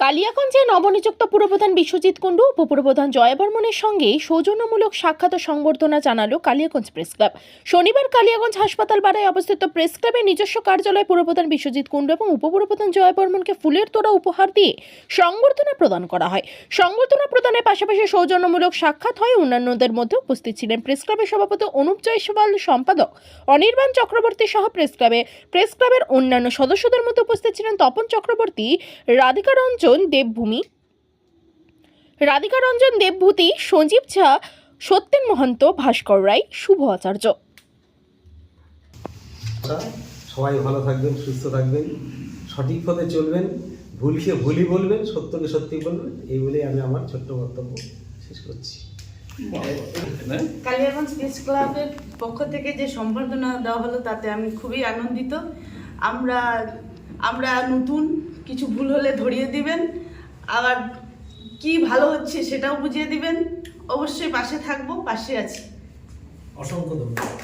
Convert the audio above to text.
কালিয়াগঞ্জে নবনিযুক্ত পুরপ্রধান বিশ্বজিৎ কুণ্ডু উপপুরপ্রধান জয়া বর্মনের সঙ্গে সৌজন্যমূলক সাক্ষাৎ ও সংবর্ধনা জানালো কালিয়াগঞ্জ প্রেস ক্লাব। শনিবার কালিয়াগঞ্জ হাসপাতাল পাড়ায় অবস্থিত প্রেস ক্লাবের নিজস্ব কার্যালয়ে পুরপ্রধান বিশ্বজিৎ কুণ্ডু এবং উপপুরপ্রধান জয়া বর্মনকে ফুলের তোড়া উপহার দিয়ে সংবর্ধনা প্রদান করা হয়। সংবর্ধনা প্রদানের পাশাপাশি সৌজন্যমূলক সাক্ষাৎ হয়। অন্যান্যদের মধ্যে উপস্থিত ছিলেন প্রেস ক্লাবের সভাপতি অনুপ জয়সওয়াল, সম্পাদক অনির্বাণ চক্রবর্তী সহ প্রেস ক্লাবের অন্যান্য সদস্যদের মধ্যে উপস্থিত ছিলেন তপন চক্রবর্তী, রাধিকা রঞ্জন দেবভূতি, সঞ্জীব ঝা, সত্যেন মহন্ত, ভাস্কর রায়, শুভ আচার্য। সবাই ভালো থাকবেন, সুস্থ থাকবেন, সঠিক পথে চলবেন, ভুলকে ভুলই বলবেন, সত্যকে সত্যি বলবেন, এই বলেই আমি আমার ছোট্ট বক্তব্য শেষ করছি। কালিয়াগঞ্জ প্রেস ক্লাবের পক্ষ থেকে যে সম্বর্ধনা দেওয়া হলো তাতে আমি খুবই আনন্দিত। আমরা নতুন কিছু ভুল হলে ধরিয়ে দিবেন, আবার কি ভালো হচ্ছে সেটাও বুঝিয়ে দিবেন। অবশ্যই পাশে থাকবো, পাশে আছি। অসংখ্য ধন্যবাদ।